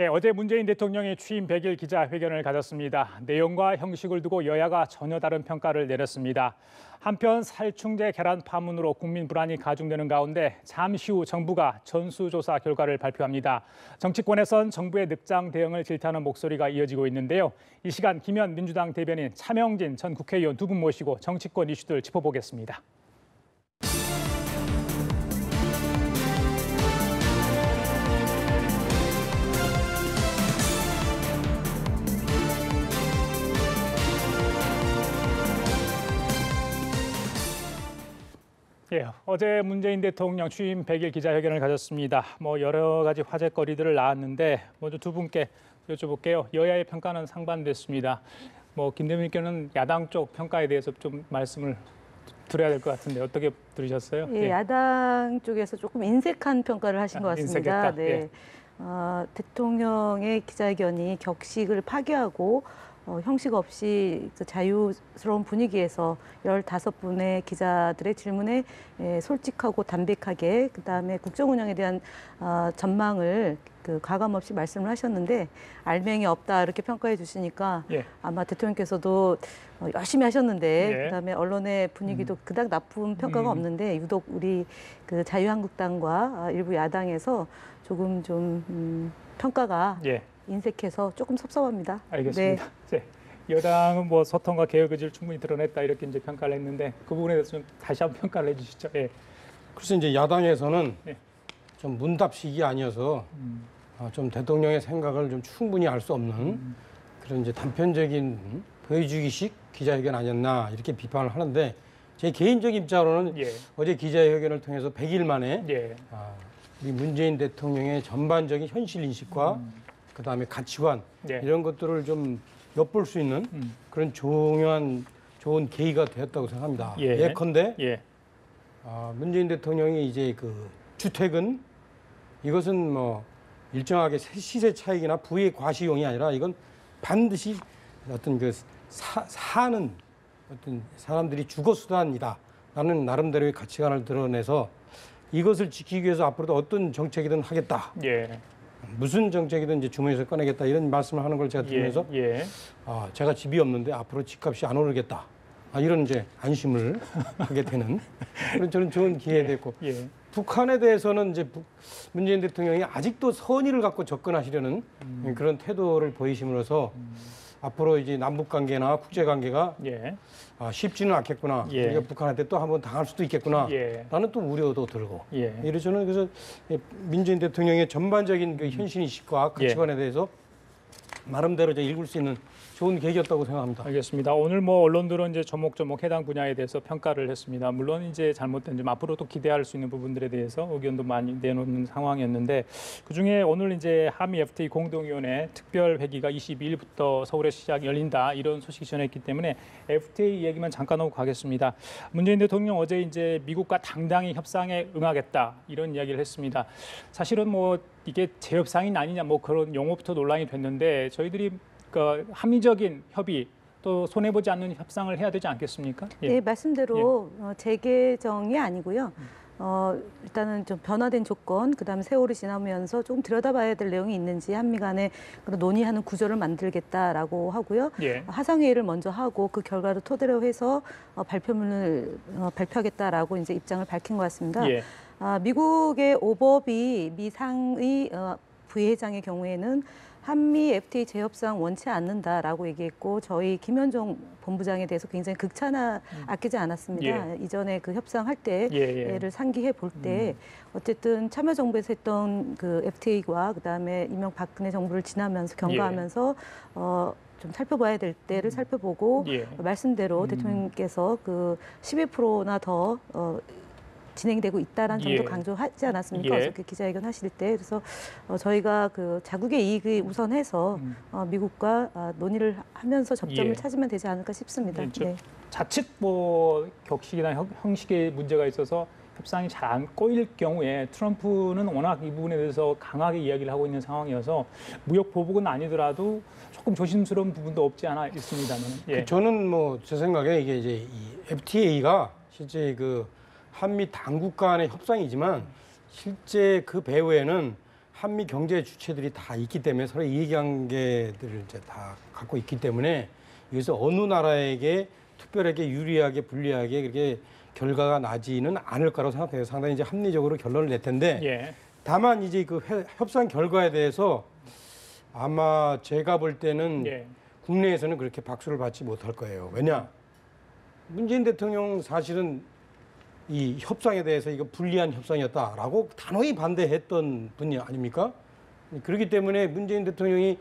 네, 어제 문재인 대통령이 취임 100일 기자회견을 가졌습니다. 내용과 형식을 두고 여야가 전혀 다른 평가를 내렸습니다. 한편 살충제 계란 파문으로 국민 불안이 가중되는 가운데 잠시 후 정부가 전수조사 결과를 발표합니다. 정치권에선 정부의 늑장 대응을 질타하는 목소리가 이어지고 있는데요. 이 시간 김현 민주당 대변인 차명진 전 국회의원 두 분 모시고 정치권 이슈들 짚어보겠습니다. 예, 어제 문재인 대통령 취임 100일 기자회견을 가졌습니다. 여러 가지 화제거리들을 낳았는데 먼저 두 분께 여쭤볼게요. 여야의 평가는 상반됐습니다. 김 대변인께는 야당 쪽 평가에 대해서 좀 말씀을 드려야 될 것 같은데 어떻게 들으셨어요? 예, 야당 쪽에서 조금 인색한 평가를 하신 것 같습니다. 인색했다. 네. 예. 대통령의 기자회견이 격식을 파괴하고 형식 없이 자유스러운 분위기에서 15분의 기자들의 질문에 솔직하고 담백하게 그다음에 국정 운영에 대한 전망을 가감 없이 말씀을 하셨는데 알맹이 없다 이렇게 평가해 주시니까 예. 아마 대통령께서도 열심히 하셨는데 예. 그다음에 언론의 분위기도 그닥 나쁜 평가가 없는데 유독 우리 자유한국당과 일부 야당에서 조금 좀 평가가 예. 인색해서 조금 섭섭합니다. 알겠습니다. 네. 여당은 소통과 개혁 의지를 충분히 드러냈다 이렇게 이제 평가를 했는데 그 부분에 대해서 좀 다시 한번 평가를 해주시죠. 예. 그래서 이제 야당에서는 예. 좀 문답식이 아니어서 좀 대통령의 생각을 좀 충분히 알 수 없는 그런 이제 단편적인 보여주기식 기자회견 아니었나 이렇게 비판을 하는데 제 개인적인 입장으로는 예. 어제 기자회견을 통해서 100일 만에 예. 우리 문재인 대통령의 전반적인 현실 인식과 그다음에 가치관 예. 이런 것들을 좀 엿볼 수 있는 그런 좋은 계기가 되었다고 생각합니다. 예. 예컨대 예. 문재인 대통령이 이제 주택은 이것은 일정하게 시세 차익이나 부의 과시용이 아니라 이건 반드시 어떤 사는 어떤 사람들이 주거 수단이다라는 나름대로의 가치관을 드러내서 이것을 지키기 위해서 앞으로도 어떤 정책이든 하겠다. 예. 무슨 정책이든 이제 주머니에서 꺼내겠다 이런 말씀을 하는 걸 제가 들으면서 예. 제가 집이 없는데 앞으로 집값이 안 오르겠다. 이런 이제 안심을 하게 되는 그런 저는 좋은 기회됐고 예. 북한에 대해서는 이제 문재인 대통령이 아직도 선의를 갖고 접근하시려는 그런 태도를 보이심으로써 앞으로 이제 남북 관계나 국제 관계가 예. 쉽지는 않겠구나. 예. 우리가 북한한테 또 한번 당할 수도 있겠구나. 예. 라는 또 우려도 들고. 예. 이래서 저는 그래서 문재인 대통령의 전반적인 현실 인식과 가치관에 대해서 나름대로 이제 읽을 수 있는 좋은 계기였다고 생각합니다. 알겠습니다. 오늘 언론들은 이제 조목조목 해당 분야에 대해서 평가를 했습니다. 물론 이제 잘못된 점 앞으로 또 기대할 수 있는 부분들에 대해서 의견도 많이 내놓는 상황이었는데 그중에 오늘 이제 한미 FTA 공동위원회 특별 회기가 22일부터 서울에 시작 열린다 이런 소식이 전했기 때문에 FTA 얘기만 잠깐 하고 가겠습니다. 문재인 대통령 어제 이제 미국과 당당히 협상에 응하겠다 이런 이야기를 했습니다. 사실은 이게 재협상이 아니냐 그런 용어부터 논란이 됐는데 저희들이 합리적인 협의 또 손해보지 않는 협상을 해야 되지 않겠습니까? 예. 네, 말씀대로 재개정이 아니고요. 일단은 좀 변화된 조건, 그다음에 세월이 지나면서 조금 들여다봐야 될 내용이 있는지 한미 간에 논의하는 구조를 만들겠다라고 하고요. 예. 화상회의를 먼저 하고 그 결과를 토대로 해서 발표문을 발표하겠다라고 이제 입장을 밝힌 것 같습니다. 예. 미국의 오버비 미 상의 부회장의 경우에는 한미 FTA 재협상 원치 않는다라고 얘기했고 저희 김현종 본부장에 대해서 굉장히 극찬을 아끼지 않았습니다. 예. 이전에 FTA할 때를 예. 상기해 볼 때 어쨌든 참여정부에서 했던 FTA와 그다음에 이명박근혜 정부를 지나면서 경과하면서 좀 살펴봐야 될 때를 살펴보고 예. 말씀대로 대통령께서 12%나 더 진행되고 있다라는 점도 예. 강조하지 않았습니까? 예. 어저께 기자회견 하실 때. 그래서 저희가 자국의 이익을 우선해서 미국과 논의를 하면서 접점을 예. 찾으면 되지 않을까 싶습니다. 네. 자칫 격식이나 형식의 문제가 있어서 협상이 잘 안 꼬일 경우에 트럼프는 워낙 이 부분에 대해서 강하게 이야기를 하고 있는 상황이어서 무역 보복은 아니더라도 조금 조심스러운 부분도 없지 않아 있습니다만. 예. 저는 제 생각에 이게 이제 이 FTA가 실제 한미 당국 간의 협상이지만 실제 그 배후에는 한미 경제 주체들이 다 있기 때문에 서로 이해관계들을 이제 다 갖고 있기 때문에 여기서 어느 나라에게 특별하게 유리하게 불리하게 그렇게 결과가 나지는 않을 거라고 생각해요. 상당히 이제 합리적으로 결론을 낼 텐데 예. 다만 이제 그 협상 결과에 대해서 아마 제가 볼 때는 예. 국내에서는 그렇게 박수를 받지 못할 거예요. 왜냐? 문재인 대통령 사실은 이 협상에 대해서 이거 불리한 협상이었다라고 단호히 반대했던 분이 아닙니까? 그렇기 때문에 문재인 대통령이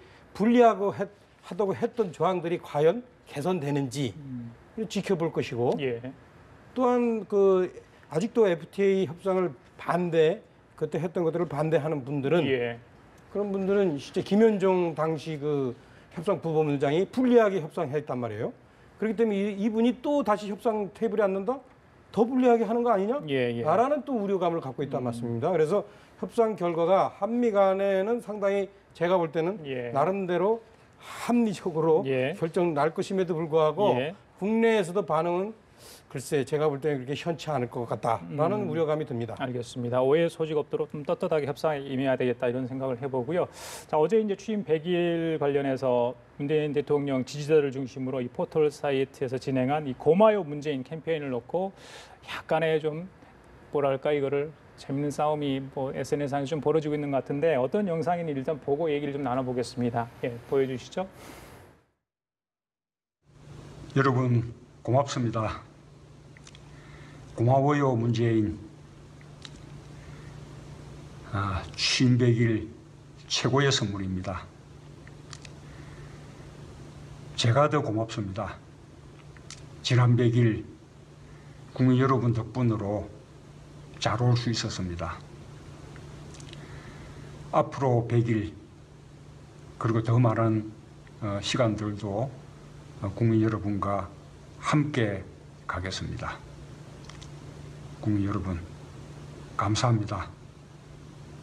하다고 했던 조항들이 과연 개선되는지 지켜볼 것이고 예. 또한 그 아직도 FTA 협상을 그때 했던 것들을 반대하는 분들은 예. 그런 분들은 실제 김현종 당시 그 협상 부부장이 불리하게 협상했단 말이에요. 그렇기 때문에 이분이 또 다시 협상 테이블에 앉는다? 더 불리하게 하는 거 아니냐? 예, 예. 라는 또 우려감을 갖고 있다는 말씀입니다. 그래서 협상 결과가 한미 간에는 상당히 제가 볼 때는 예. 나름대로 합리적으로 예. 결정 날 것임에도 불구하고 예. 국내에서도 반응은 글쎄 제가 볼 때는 그렇게 현치 않을 것 같다라는 우려감이 듭니다. 알겠습니다. 오해 소식 없도록 좀 떳떳하게 협상에 임해야 되겠다 이런 생각을 해보고요. 자, 어제 이제 취임 100일 관련해서 문재인 대통령 지지자를 중심으로 이 포털 사이트에서 진행한 이 고마요 문재인 캠페인을 놓고 약간의 좀 뭐랄까 이거를 재밌는 싸움이 뭐 SNS상에서 좀 벌어지고 있는 것 같은데 어떤 영상인지 일단 보고 얘기를 좀 나눠보겠습니다. 예, 보여주시죠. 여러분 고맙습니다. 고마워요 문재인. 취임 100일 최고의 선물입니다. 제가 더 고맙습니다. 지난 100일 국민 여러분 덕분으로 잘 올 수 있었습니다. 앞으로 100일 그리고 더 많은 시간들도 국민 여러분과 함께 가겠습니다. 국민 여러분 감사합니다.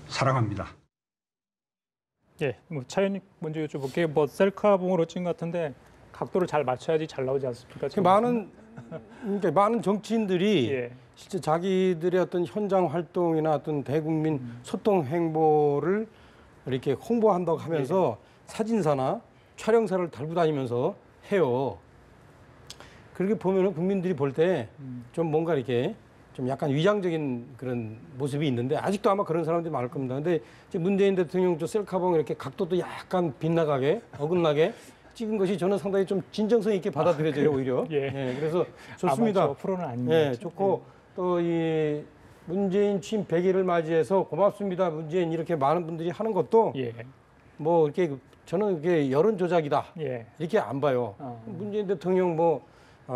사랑합니다. 예, 뭐 차연님 먼저 여쭤볼게요. 뭐 셀카봉으로 찍은 것 같은데 각도를 잘 맞춰야지 잘 나오지 않습니까? 그러니까 많은 정치인들이 예. 실제 자기들의 어떤 현장 활동이나 어떤 대국민 소통 행보를 이렇게 홍보한다고 하면서 사진사나 촬영사를 달고 다니면서 해요. 그렇게 보면은 국민들이 볼 때 좀 뭔가 이렇게 좀 약간 위장적인 그런 모습이 있는데 아직도 아마 그런 사람들이 많을 겁니다. 근데 이제 문재인 대통령 저 셀카봉 이렇게 각도도 약간 빗나가게 어긋나게 찍은 것이 저는 상당히 좀 진정성 있게 받아들여져요 오히려. 예. 그래서 좋습니다. 아마추어 프로는 아닙니다. 예, 좋고 또 이 문재인 취임 100일을 맞이해서 고맙습니다 문재인 이렇게 많은 분들이 하는 것도 예. 뭐 이렇게 저는 이게 여론 조작이다 예. 이렇게 안 봐요. 문재인 대통령 뭐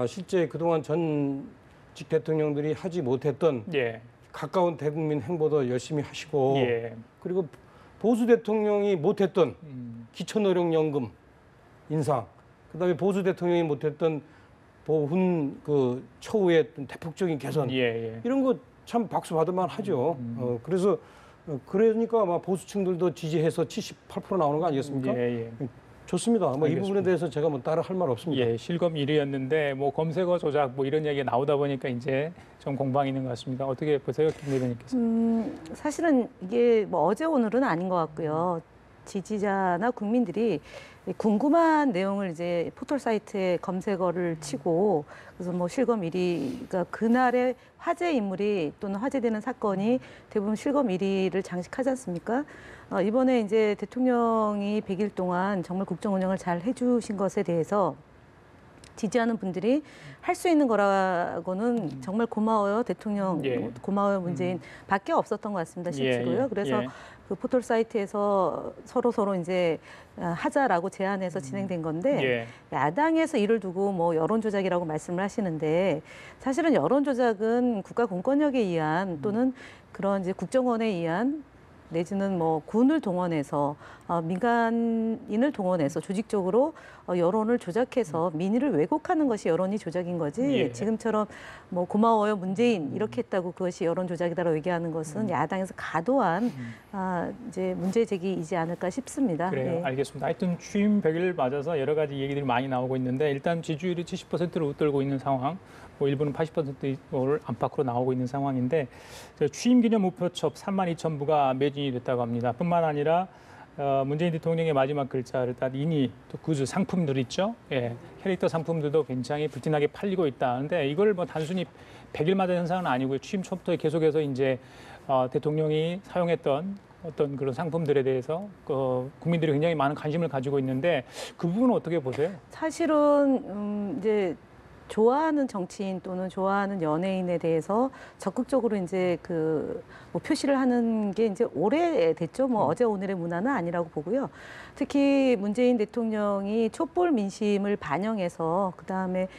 실제 그동안 전직 대통령들이 하지 못했던 예. 가까운 대국민 행보도 열심히 하시고 예. 그리고 보수 대통령이 못했던 기초노령연금 인상, 그다음에 보수 대통령이 못했던 보훈 그 처우의 대폭적인 개선 예. 예. 이런 거 참 박수 받을 만하죠. 그래서 그러니까 아마 보수층들도 지지해서 78% 나오는 거 아니겠습니까? 예. 예. 좋습니다. 뭐 이 알겠습니다. 부분에 대해서 제가 뭐 따로 할 말 없습니다. 예, 실검 1위였는데 뭐 검색어 조작 뭐 이런 얘기가 나오다 보니까 이제 좀 공방이 있는 것 같습니다. 어떻게 보세요, 김 대변인께서? 사실은 이게 뭐 어제 오늘은 아닌 것 같고요. 지지자나 국민들이 궁금한 내용을 이제 포털 사이트에 검색어를 치고 그래서 뭐 실검 1위, 그러니까 그날의 화제 인물이 또는 화제되는 사건이 대부분 실검 1위를 장식하지 않습니까? 이번에 이제 대통령이 100일 동안 정말 국정 운영을 잘 해주신 것에 대해서 지지하는 분들이 할 수 있는 거라고는 정말 고마워요 대통령, 예. 고마워요 문재인 밖에 없었던 것 같습니다 실제로요. 예. 그래서 예. 그 포털 사이트에서 서로 이제 하자라고 제안해서 진행된 건데 예. 야당에서 이를 두고 뭐 여론 조작이라고 말씀을 하시는데 사실은 여론 조작은 국가 공권력에 의한 또는 그런 이제 국정원에 의한 내지는 뭐 군을 동원해서 민간인을 동원해서 조직적으로 여론을 조작해서 민의를 왜곡하는 것이 여론이 조작인 거지 예. 지금처럼 뭐 고마워요 문재인 이렇게 했다고 그것이 여론 조작이다라고 얘기하는 것은 야당에서 과도한 이제 문제 제기이지 않을까 싶습니다. 그래요. 네. 알겠습니다. 하여튼 취임 100일 맞아서 여러 가지 얘기들이 많이 나오고 있는데 일단 지지율이 70%를 웃돌고 있는 상황, 뭐 일부는 80%를 안팎으로 나오고 있는 상황인데 취임 기념 우표첩 32,000부가 매주 매진이 됐다고 합니다. 뿐만 아니라 문재인 대통령의 마지막 글자를 딴 이니, 또 굿즈 상품들 있죠. 예, 캐릭터 상품들도 굉장히 불티나게 팔리고 있다. 근데 이걸 뭐 단순히 100일마다 현상은 아니고요. 취임 초부터 계속해서 이제 대통령이 사용했던 어떤 그런 상품들에 대해서 국민들이 굉장히 많은 관심을 가지고 있는데 그 부분은 어떻게 보세요? 사실은 이제 좋아하는 정치인 또는 좋아하는 연예인에 대해서 적극적으로 이제 뭐 표시를 하는 게 이제 오래됐죠. 뭐 어제 오늘의 문화는 아니라고 보고요. 특히 문재인 대통령이 촛불 민심을 반영해서 그다음에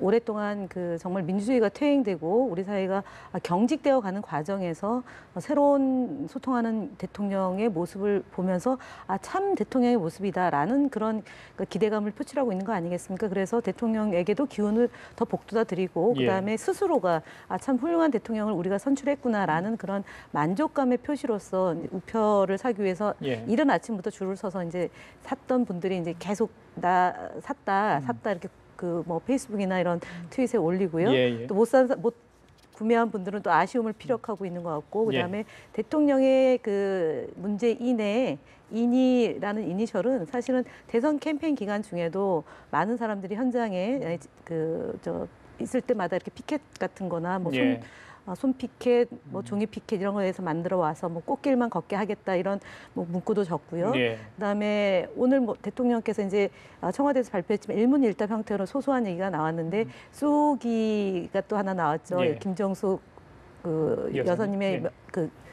오랫동안 정말 민주주의가 퇴행되고 우리 사회가 경직되어 가는 과정에서 새로운 소통하는 대통령의 모습을 보면서 참 대통령의 모습이다라는 그런 기대감을 표출하고 있는 거 아니겠습니까? 그래서 대통령에게도 기운을 더 복돋아 드리고 그다음에 스스로가 참 훌륭한 대통령을 우리가 선출했구나라는 그런 만족감의 표시로서 우표를 사기 위해서 이른 아침부터 줄을 서서 이제 샀던 분들이 이제 계속 나 샀다 이렇게 뭐 페이스북이나 이런 트윗에 올리고요. 또 못 구매한 분들은 또 아쉬움을 피력하고 있는 것 같고 그다음에 대통령의 문재인의 인이라는 이니셜은 사실은 대선 캠페인 기간 중에도 많은 사람들이 현장에 있을 때마다 이렇게 피켓 같은 거나 뭐 손 피켓, 뭐 종이 피켓 이런 거에서 만들어 와서 뭐 꽃길만 걷게 하겠다 이런 뭐 문구도 적고요. 그다음에 오늘 뭐 대통령께서 이제 청와대에서 발표했지만 일문일답 형태로 소소한 얘기가 나왔는데 쏘기가 또 하나 나왔죠. 김정숙 여사님의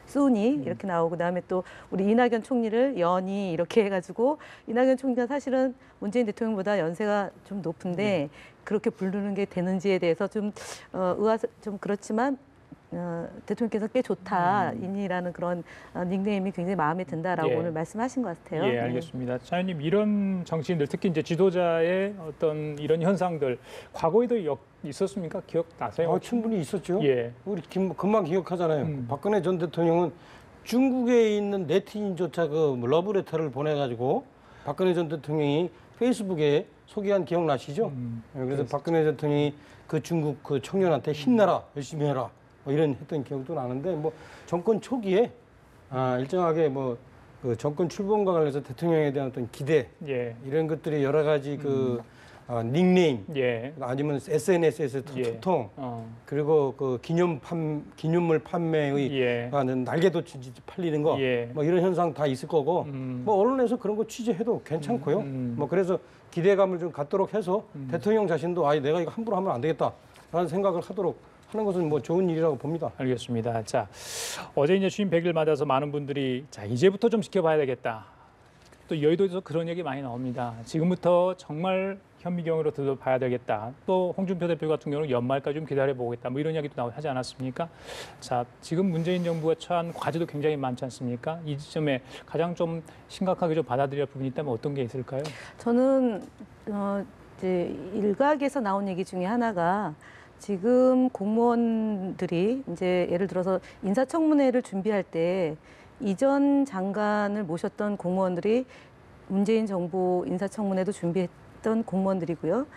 쏘니 이렇게 나오고 그다음에 또 우리 이낙연 총리를 연이 이렇게 해가지고 이낙연 총리가 사실은 문재인 대통령보다 연세가 좀 높은데 그렇게 부르는 게 되는지에 대해서 좀 좀 그렇지만 대통령께서 꽤 좋다 인이라는 그런 닉네임이 굉장히 마음에 든다라고 오늘 말씀하신 것 같아요. 예, 알겠습니다. 차관님 이런 정치인들 특히 이제 지도자의 어떤 이런 현상들 과거에도 있었습니까? 기억나세요? 충분히 있었죠. 예. 우리 금방 기억하잖아요. 박근혜 전 대통령은 중국에 있는 네티즌조차 러브레터를 보내가지고 박근혜 전 대통령이 페이스북에 소개한 기억 나시죠? 그래서 박근혜 대통령이 중국 청년한테 힘내라, 열심히 해라 뭐 이런 했던 기억도 나는데 뭐 정권 초기에 일정하게 정권 출범과 관련해서 대통령에 대한 어떤 기대 이런 것들이 여러 가지 닉네임 아니면 SNS에서 소통 그리고 기념물 판매의 날개도치 팔리는 거 뭐 이런 현상 다 있을 거고 뭐 언론에서 그런 거 취재해도 괜찮고요. 뭐 그래서 기대감을 좀 갖도록 해서 대통령 자신도 내가 이거 함부로 하면 안 되겠다라는 생각을 하는 것은 뭐 좋은 일이라고 봅니다. 알겠습니다. 자, 어제 이제 취임 100일 맞아서 많은 분들이 자, 이제부터 좀 지켜봐야 되겠다. 또 여의도에서 그런 얘기 많이 나옵니다. 지금부터 정말 현미경으로 들어봐야 되겠다. 또 홍준표 대표 같은 경우는 연말까지 좀 기다려보겠다. 뭐 이런 이야기도 하지 않았습니까? 자, 지금 문재인 정부가 처한 과제도 굉장히 많지 않습니까? 이 지점에 가장 좀 심각하게 좀 받아들여야 할 부분이 있다면 어떤 게 있을까요? 저는 이제 일각에서 나온 얘기 중에 하나가 지금 공무원들이 이제 예를 들어서 인사청문회를 준비할 때 이전 장관을 모셨던 공무원들이 문재인 정부 인사청문회도 준비했던 공무원들이고요.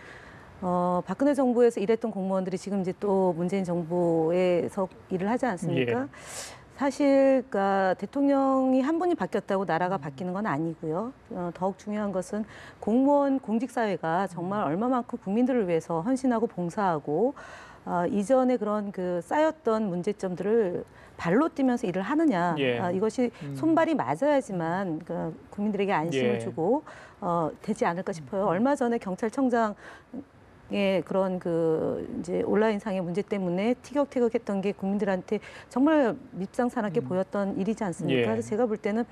박근혜 정부에서 일했던 공무원들이 지금 이제 또 문재인 정부에서 일을 하지 않습니까? 사실 대통령이 한 분이 바뀌었다고 나라가 바뀌는 건 아니고요. 더욱 중요한 것은 공무원 공직사회가 정말 얼마만큼 국민들을 위해서 헌신하고 봉사하고 이전에 그런 쌓였던 문제점들을 발로 뛰면서 일을 하느냐. 이것이 손발이 맞아야지만 국민들에게 안심을 주고 되지 않을까 싶어요. 얼마 전에 경찰청장 그런 이제 온라인상의 문제 때문에 티격태격했던 게 국민들한테 정말 밉상사납게 보였던 일이지 않습니까? 그래서 제가 볼 때는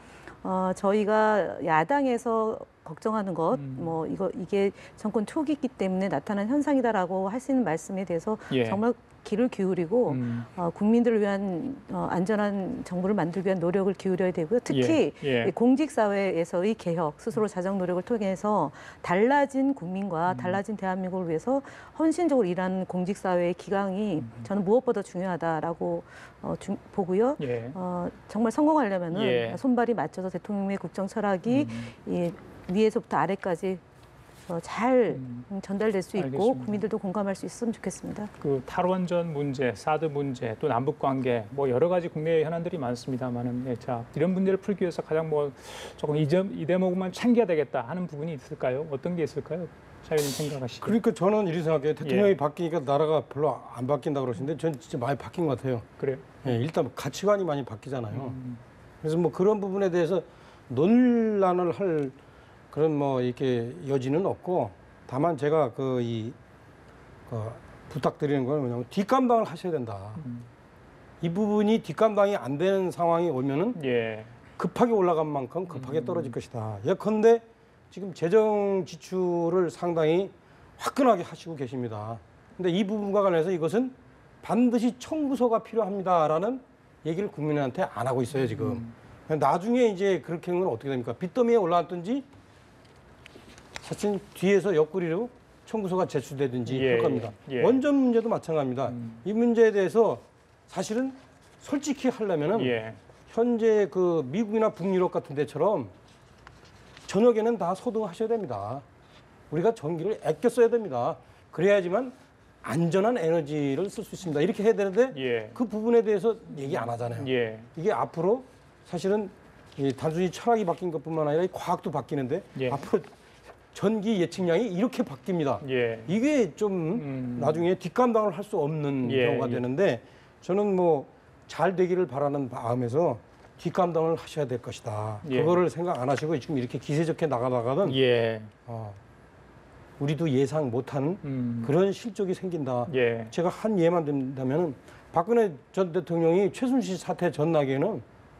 저희가 야당에서 걱정하는 것, 뭐 이게 정권 초기이기 때문에 나타난 현상이다라고 할 수 있는 말씀에 대해서 정말 귀를 기울이고 국민들을 위한 안전한 정부를 만들기 위한 노력을 기울여야 되고요. 특히 공직사회에서의 개혁, 스스로 자정 노력을 통해서 달라진 국민과 달라진 대한민국을 위해서 헌신적으로 일하는 공직사회의 기강이 저는 무엇보다 중요하다라고 보고요. 정말 성공하려면은 손발이 맞춰서 대통령의 국정 철학이 위에서부터 아래까지 잘 전달될 수 있고 알겠습니다. 국민들도 공감할 수 있으면 좋겠습니다. 그 탈원전 문제, 사드 문제, 또 남북 관계, 뭐 여러 가지 국내 현안들이 많습니다만은, 네, 자 이런 문제를 풀기 위해서 가장 뭐 조금 이 대목만 챙겨야 되겠다 하는 부분이 있을까요? 어떤 게 있을까요? 차관님 생각하시죠? 그러니까 저는 이렇게 생각해요. 대통령이 바뀌니까 나라가 별로 안 바뀐다고 그러시는데 전 진짜 많이 바뀐 것 같아요. 그래요? 예, 일단 가치관이 많이 바뀌잖아요. 그래서 뭐 그런 부분에 대해서 논란을 할 그런 뭐 이렇게 여지는 없고, 다만 제가 부탁드리는 건 뭐냐면 뒷감당을 하셔야 된다. 이 부분이 뒷감당이 안 되는 상황이 오면은 예. 급하게 올라간 만큼 급하게 떨어질 것이다. 예컨대 지금 재정 지출을 상당히 화끈하게 하시고 계십니다. 근데 이 부분과 관련해서 이것은 반드시 청구서가 필요합니다라는 얘기를 국민한테 안 하고 있어요, 지금. 나중에 이제 그렇게 하는 건 어떻게 됩니까? 빚더미에 올라왔든지 사실 뒤에서 옆구리로 청구서가 제출되든지 예, 할 겁니다. 예. 원전 문제도 마찬가지입니다. 이 문제에 대해서 사실은 솔직히 하려면은 예. 현재 그 미국이나 북유럽 같은 데처럼 저녁에는 다 소등하셔야 됩니다. 우리가 전기를 아껴 써야 됩니다. 그래야지만 안전한 에너지를 쓸 수 있습니다. 이렇게 해야 되는데 예. 그 부분에 대해서 얘기 안 하잖아요. 예. 이게 앞으로 사실은 이 단순히 철학이 바뀐 것뿐만 아니라 이 과학도 바뀌는데 예. 앞으로 전기 예측량이 이렇게 바뀝니다. 예. 이게 좀 나중에 뒷감당을 할 수 없는 예, 경우가 예. 되는데 저는 뭐 잘 되기를 바라는 마음에서 뒷감당을 하셔야 될 것이다. 예. 그거를 생각 안 하시고 지금 이렇게 기세좋게 나가다가는 예. 우리도 예상 못하는 그런 실적이 생긴다. 예. 제가 한 예만 든다면 박근혜 전 대통령이 최순실 사태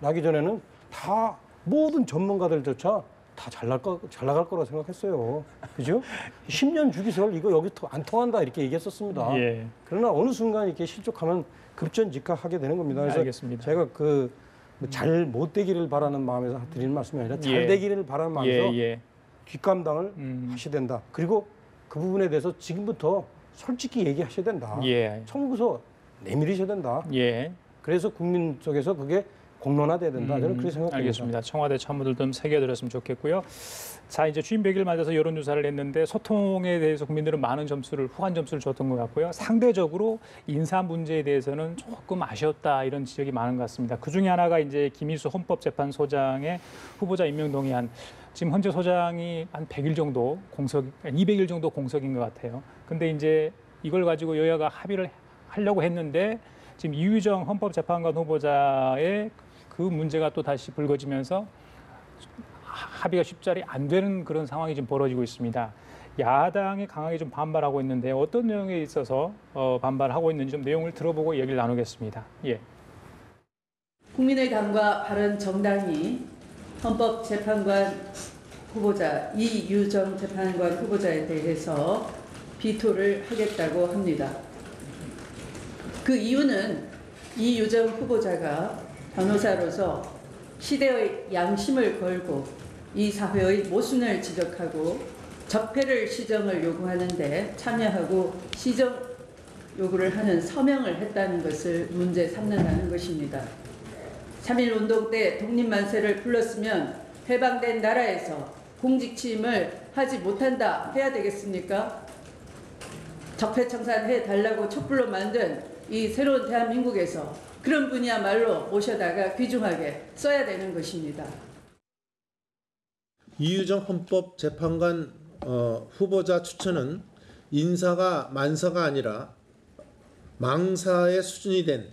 나기 전에는 다 모든 전문가들조차 다 잘 나갈 거라고 생각했어요. 그죠? 10년 주기설 이거 여기 안 통한다 이렇게 얘기했었습니다. 예. 그러나 어느 순간 이렇게 실족하면 급전직하하게 되는 겁니다. 그래서 알겠습니다. 제가 잘 못 되기를 바라는 마음에서 드리는 말씀이 아니라 잘 예. 되기를 바라는 마음에서 예. 뒷감당을 하셔야 된다. 그리고 그 부분에 대해서 지금부터 솔직히 얘기하셔야 된다. 예. 청구서 내밀으셔야 된다. 예. 그래서 국민 속에서 그게 공론화돼야 된다. 저는 그렇게 생각합니다. 알겠습니다. 청와대 참모들도 좀 새겨들었으면 좋겠고요. 자, 이제 취임 100일 맞아서 여론조사를 했는데 소통에 대해서 국민들은 많은 후한 점수를 줬던 것 같고요. 상대적으로 인사 문제에 대해서는 조금 아쉬웠다 이런 지적이 많은 것 같습니다. 그 중에 하나가 이제 김희수 헌법재판소장의 후보자 임명 동의안. 지금 현재 소장이 한 100일 정도 200일 정도 공석인 것 같아요. 근데 이제 이걸 가지고 여야가 합의를 하려고 했는데 지금 이유정 헌법재판관 후보자의 그 문제가 또 다시 불거지면서 합의가 쉽사리 안 되는 그런 상황이 지금 벌어지고 있습니다. 야당이 강하게 좀 반발하고 있는데 어떤 내용에 있어서 반발하고 있는지 좀 내용을 들어보고 얘기를 나누겠습니다. 예. 국민의당과 바른정당이 헌법재판관 후보자 이유정 재판관 후보자에 대해서 비토를 하겠다고 합니다. 그 이유는 이유정 후보자가 변호사로서 시대의 양심을 걸고 이 사회의 모순을 지적하고 적폐를 시정을 요구하는데 참여하고 시정 요구를 하는 서명을 했다는 것을 문제 삼는다는 것입니다. 3.1운동 때 독립만세를 불렀으면 해방된 나라에서 공직 취임을 하지 못한다 해야 되겠습니까? 적폐청산해 달라고 촛불로 만든 이 새로운 대한민국에서 그런 분이야말로 모셔다가 귀중하게 써야 되는 것입니다. 이유정 헌법재판관 후보자 추천은 인사가 만사가 아니라 망사의 수준이 된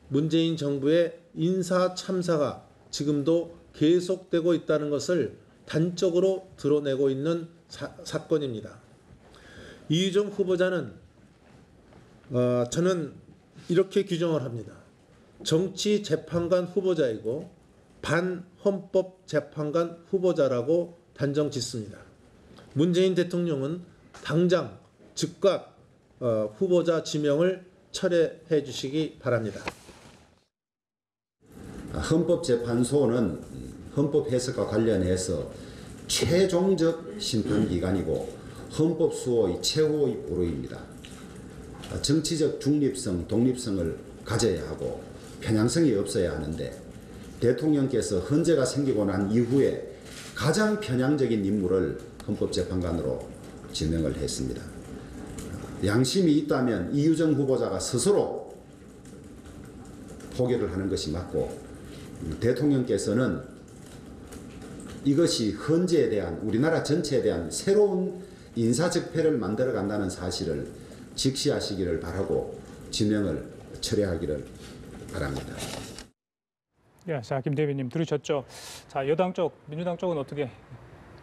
문재인 정부의 인사 참사가 지금도 계속되고 있다는 것을 단적으로 드러내고 있는 사건입니다. 이유정 후보자는 저는 이렇게 규정을 합니다. 정치 재판관 후보자이고 반헌법 재판관 후보자라고 단정 짓습니다. 문재인 대통령은 당장 즉각 후보자 지명을 철회해 주시기 바랍니다. 헌법재판소는 헌법 해석과 관련해서 최종적 심판기관이고 헌법 수호의 최후의 보루입니다. 정치적 중립성, 독립성을 가져야 하고 편향성이 없어야 하는데 대통령께서 헌재가 생기고 난 이후에 가장 편향적인 인물을 헌법재판관으로 지명을 했습니다. 양심이 있다면 이유정 후보자가 스스로 포기를 하는 것이 맞고 대통령께서는 이것이 헌재에 대한 우리나라 전체에 대한 새로운 인사적폐를 만들어 간다는 사실을 직시하시기를 바라고 지명을 철회하기를 바랍니다. 예, 자, 김 대변인 들으셨죠? 자, 여당 쪽, 민주당 쪽은 어떻게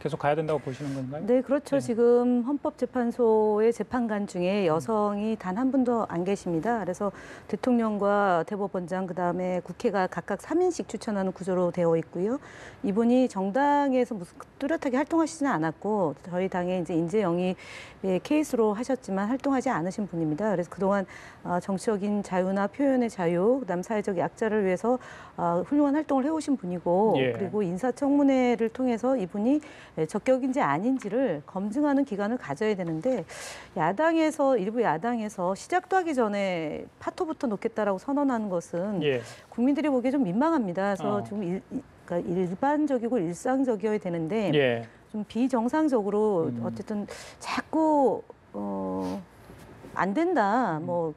계속 가야 된다고 보시는 건가요? 네, 그렇죠. 네. 지금 헌법재판소의 재판관 중에 여성이 단 한 분도 안 계십니다. 그래서 대통령과 대법원장 그다음에 국회가 각각 3인씩 추천하는 구조로 되어 있고요. 이분이 정당에서 무슨 뚜렷하게 활동하시지는 않았고 저희 당의 이제 인재 영입의 케이스로 하셨지만 활동하지 않으신 분입니다. 그래서 그동안 정치적인 자유나 표현의 자유, 그다음 사회적 약자를 위해서 훌륭한 활동을 해오신 분이고 예. 그리고 인사청문회를 통해서 이분이 적격인지 아닌지를 검증하는 기간을 가져야 되는데 일부 야당에서 시작도 하기 전에 파토부터 놓겠다라고 선언하는 것은 예. 국민들이 보기에 좀 민망합니다. 그래서 어. 좀 그러니까 일반적이고 일상적이어야 되는데 예. 좀 비정상적으로 어쨌든 자꾸 안 된다 뭐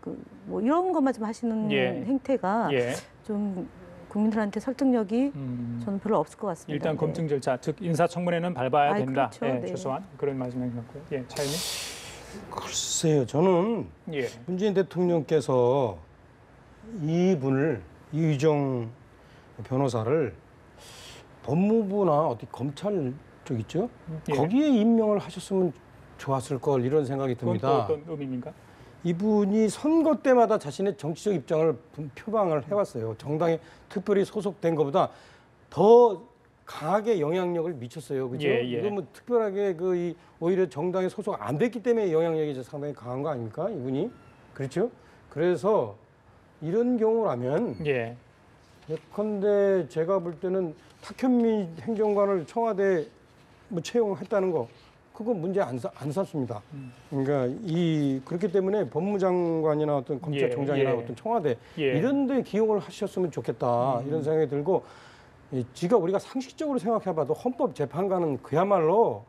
이런 것만 좀 하시는 예. 행태가 예. 좀 국민들한테 설득력이 저는 별로 없을 것 같습니다. 일단 네. 검증 절차, 즉 인사청문회는 밟아야 아이, 된다. 그렇죠. 예, 네. 최소한 그런 말씀이셨고요. 예, 차이님. 글쎄요, 저는 예. 문재인 대통령께서 이분을 이유정 변호사를 법무부나 어디 검찰 쪽 있죠? 예. 거기에 임명을 하셨으면 좋았을 걸 이런 생각이 그건 또 듭니다. 어떤 의미입니까? 이분이 선거 때마다 자신의 정치적 입장을 표방을 해왔어요. 정당에 특별히 소속된 것보다 더 강하게 영향력을 미쳤어요. 그죠? 예, 예. 이거 뭐 특별하게 오히려 정당에 소속 안 됐기 때문에 영향력이 상당히 강한 거 아닙니까? 이분이. 그렇죠? 그래서 이런 경우라면 예. 예컨대 제가 볼 때는 탁현민 행정관을 청와대 채용했다는 거 그거 문제 안 삼습니다. 그러니까 그렇기 때문에 법무장관이나 어떤 검찰총장이나 예. 어떤 청와대 예. 이런 데 기용을 하셨으면 좋겠다 이런 생각이 들고 우리가 상식적으로 생각해봐도 헌법재판관은 그야말로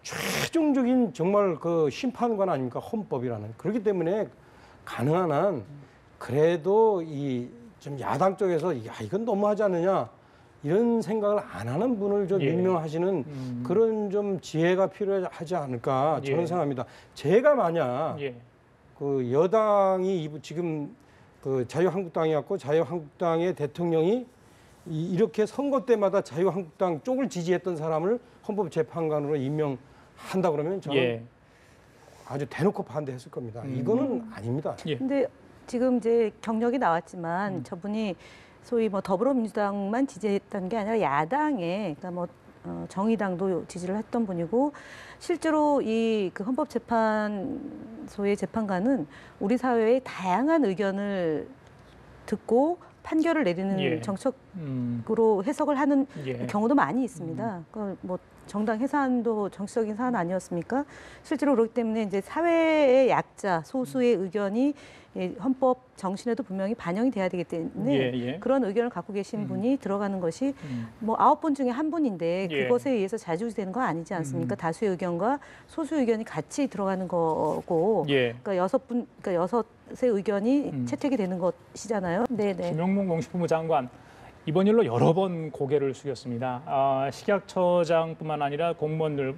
최종적인 정말 그 심판관 아닙니까? 헌법이라는. 그렇기 때문에 가능한 한 그래도 좀 야당 쪽에서 이건 너무하지 않느냐 이런 생각을 안 하는 분을 좀 예. 임명하시는 그런 좀 지혜가 필요하지 않을까 저는 예. 생각합니다. 제가 만약 예. 그 여당이 지금 그 자유한국당이었고 자유한국당의 대통령이 이렇게 선거 때마다 자유한국당 쪽을 지지했던 사람을 헌법재판관으로 임명한다 그러면 저는 예. 아주 대놓고 반대했을 겁니다. 이거는 아닙니다. 예. 근데 지금 이제 경력이 나왔지만 저분이 소위 더불어민주당만 지지했던 게 아니라 야당에 그러니까 정의당도 지지를 했던 분이고 실제로 그 헌법재판소의 재판관은 우리 사회의 다양한 의견을 듣고 판결을 내리는 예. 정책으로 해석을 하는 예. 경우도 많이 있습니다. 정당 해산도 정치적인 사안 아니었습니까? 실제로 그렇기 때문에 이제 사회의 약자, 소수의 의견이 헌법 정신에도 분명히 반영이 돼야 되기 때문에 예, 예. 그런 의견을 갖고 계신 분이 들어가는 것이 9분 중에 한 분인데 예. 그것에 의해서 좌지우지되는 거 아니지 않습니까? 다수의 의견과 소수의 의견이 같이 들어가는 거고 예. 그러니까 여섯의 의견이 채택이 되는 것이잖아요. 네네. 김용문 공식부부 장관 이번 일로 여러 번 고개를 숙였습니다. 식약처장뿐만 아니라 공무원들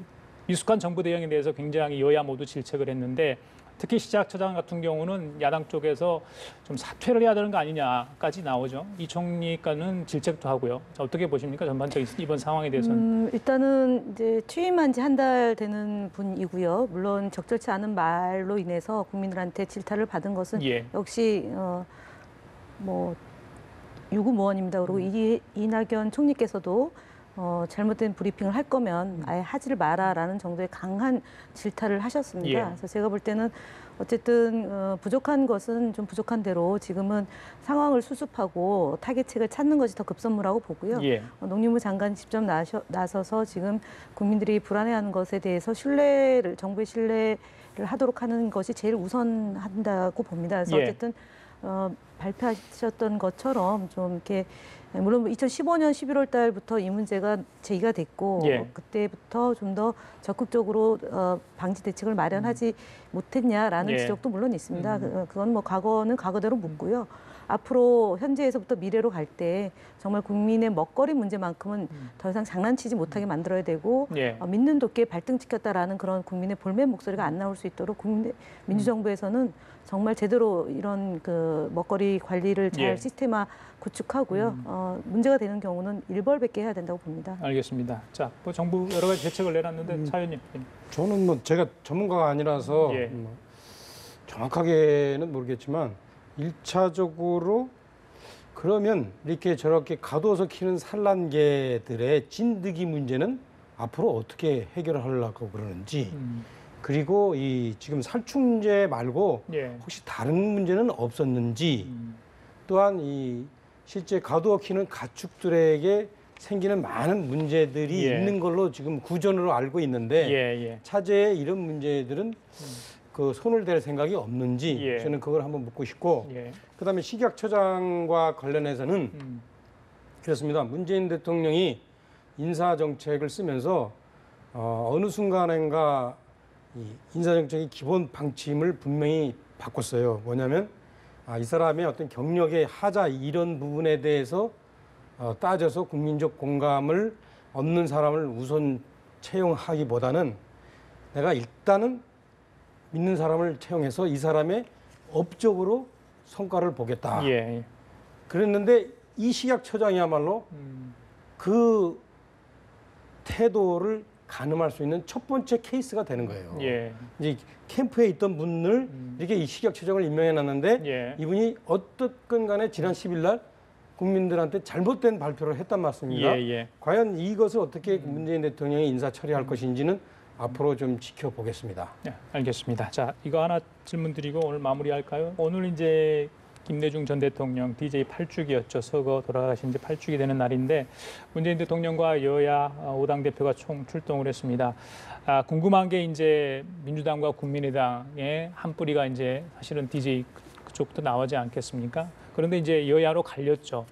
미숙한 정부 대응에 대해서 굉장히 여야 모두 질책을 했는데 특히 식약처장 같은 경우는 야당 쪽에서 좀 사퇴를 해야 되는 거 아니냐까지 나오죠. 이 총리과는 질책도 하고요. 자, 어떻게 보십니까? 전반적인 이번 상황에 대해서는. 일단은 이제 취임한 지 한 달 되는 분이고요. 물론 적절치 않은 말로 인해서 국민들한테 질타를 받은 것은 예. 역시 유구무원입니다. 그리고 이낙연 총리께서도 잘못된 브리핑을 할 거면 아예 하지를 마라라는 정도의 강한 질타를 하셨습니다. 예. 그래서 제가 볼 때는 어쨌든 부족한 것은 좀 부족한 대로 지금은 상황을 수습하고 타겟책을 찾는 것이 더 급선무라고 보고요. 예. 농림부 장관이 직접 나서서 지금 국민들이 불안해하는 것에 대해서 정부의 신뢰를 하도록 하는 것이 제일 우선한다고 봅니다. 그래서 예. 어쨌든 발표하셨던 것처럼 좀 이렇게 물론 2015년 11월 달부터 이 문제가 제기가 됐고 예. 그때부터 좀 더 적극적으로 방지 대책을 마련하지 못했냐라는 지적도 물론 있습니다. 그건 뭐 과거는 과거대로 묻고요. 앞으로 현재에서부터 미래로 갈 때 정말 국민의 먹거리 문제만큼은 더 이상 장난치지 못하게 만들어야 되고 예. 믿는 도끼에 발등찍혔다라는 그런 국민의 볼멘 목소리가 안 나올 수 있도록 민주정부에서는 정말 제대로 이런 그 먹거리 관리를 잘 예. 시스템화 구축하고요. 문제가 되는 경우는 일벌백계 해야 된다고 봅니다. 알겠습니다. 자, 뭐 정부 여러 가지 대책을 내놨는데 차연님. 저는 뭐 제가 전문가가 아니라서 예. 뭐 정확하게는 모르겠지만 1차적으로 그러면 이렇게 저렇게 가둬서 키우는 산란개들의 진드기 문제는 앞으로 어떻게 해결을 하려고 그러는지 그리고 이 지금 살충제 말고 예. 혹시 다른 문제는 없었는지 또한 이 실제 가두어 키우는 가축들에게 생기는 많은 문제들이 예. 있는 걸로 지금 구전으로 알고 있는데 예. 차제에 이런 문제들은 그 손을 댈 생각이 없는지 예. 저는 그걸 한번 묻고 싶고 예. 그다음에 식약처장과 관련해서는 그렇습니다. 문재인 대통령이 인사정책을 쓰면서 어느 순간인가 이 인사정책의 기본 방침을 분명히 바꿨어요. 뭐냐면 이 사람의 어떤 경력의 하자 이런 부분에 대해서 따져서 국민적 공감을 얻는 사람을 우선 채용하기보다는 내가 일단은 믿는 사람을 채용해서 이 사람의 업적으로 성과를 보겠다. 예. 그랬는데 이 식약처장이야말로 그 태도를 가늠할 수 있는 첫 번째 케이스가 되는 거예요. 예. 이제 캠프에 있던 분을 이렇게 이 식약처장을 임명해 놨는데 예. 이분이 어떻건 간에 지난 10일 날 국민들한테 잘못된 발표를 했단 말씀입니다. 예. 과연 이것을 어떻게 문재인 대통령이 인사 처리할 것인지는 앞으로 좀 지켜보겠습니다. 네, 알겠습니다. 자, 이거 하나 질문 드리고 오늘 마무리할까요? 오늘 이제 김대중 전 대통령 DJ 8주기였죠. 서거 돌아가신 지 8주기 되는 날인데 문재인 대통령과 여야 5당 대표가 총 출동을 했습니다. 궁금한 게 이제 민주당과 국민의당의 한 뿌리가 이제 사실은 DJ 그쪽부터 나오지 않겠습니까? 그런데 이제 여야로 갈렸죠.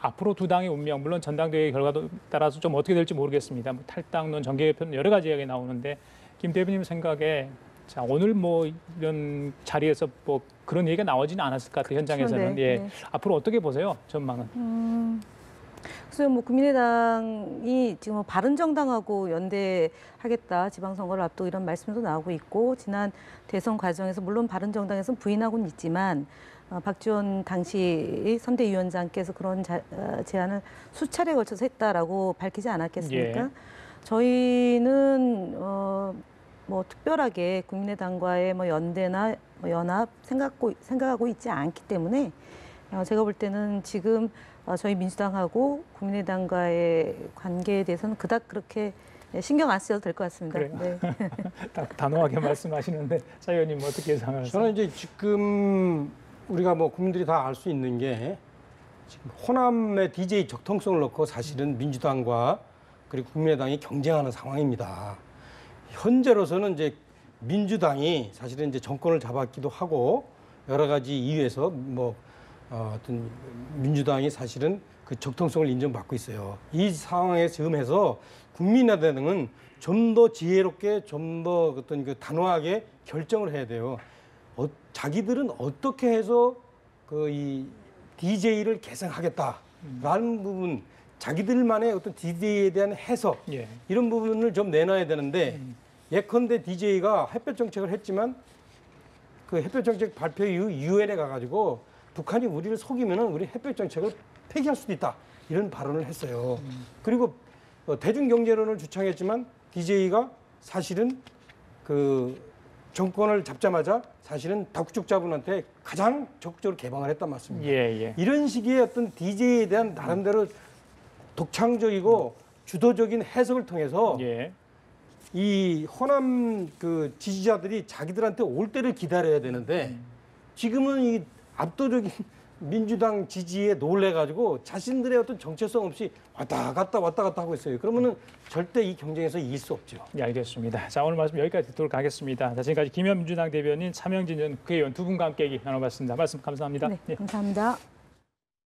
앞으로 두 당의 운명, 물론 전당대회 결과도 따라서 좀 어떻게 될지 모르겠습니다. 뭐 탈당론, 정계개편 여러 가지 이야기 나오는데 김 대표님 생각에 자 오늘 뭐 이런 자리에서 뭐 그런 얘기가 나오지는 않았을 것 같아요. 현장에서는. 네, 예. 네. 앞으로 어떻게 보세요? 전망은? 그래서 뭐 국민의당이 지금 뭐 바른정당하고 연대하겠다 지방선거를 앞두고 이런 말씀도 나오고 있고 지난 대선 과정에서 물론 바른정당에서는 부인하고는 있지만 박지원 당시 선대위원장께서 그런 제안을 수차례 걸쳐서 했다라고 밝히지 않았겠습니까? 예. 저희는 뭐 특별하게 국민의당과의 뭐 연대나 뭐 연합 생각하고 있지 않기 때문에 제가 볼 때는 지금 저희 민주당하고 국민의당과의 관계에 대해서는 그닥 그렇게 신경 안 쓰셔도 될 것 같습니다. 그래요? 네. 딱 단호하게 말씀하시는데 차 의원님 어떻게 예상하세요? 저는 이제 지금 우리가 뭐 국민들이 다 알 수 있는 게 지금 호남의 DJ 적통성을 놓고 사실은 민주당과 그리고 국민의당이 경쟁하는 상황입니다. 현재로서는 이제 민주당이 사실은 이제 정권을 잡았기도 하고 여러 가지 이유에서 뭐 어떤 민주당이 사실은 그 적통성을 인정받고 있어요. 이 상황에 즈음해서 국민의당은 좀 더 지혜롭게 좀 더 어떤 그 단호하게 결정을 해야 돼요. 자기들은 어떻게 해서 그 이 DJ를 개선하겠다라는 부분, 자기들만의 어떤 DJ에 대한 해석 예. 이런 부분을 좀 내놔야 되는데 예컨대 DJ가 햇볕 정책을 했지만 그 햇볕 정책 발표 이후 유엔에 가가지고 북한이 우리를 속이면은 우리 햇볕 정책을 폐기할 수도 있다 이런 발언을 했어요. 그리고 대중경제론을 주창했지만 DJ가 사실은 그 정권을 잡자마자 사실은 다국적 자본한테 가장 적극적으로 개방을 했단 말씀입니다. 예. 이런 식의 어떤 DJ에 대한 나름대로 독창적이고 주도적인 해석을 통해서 예. 이 호남 그 지지자들이 자기들한테 올 때를 기다려야 되는데 지금은 이 압도적인 민주당 지지에 놀래가지고 자신들의 어떤 정체성 없이 왔다 갔다 하고 있어요. 그러면은 절대 이 경쟁에서 이길 수 없죠. 네, 알겠습니다. 자, 오늘 말씀 여기까지 듣도록 하겠습니다. 자, 지금까지 김현 민주당 대변인, 차명진 전 국회의원 두 분과 함께 얘기 나눠봤습니다. 말씀 감사합니다. 네, 감사합니다.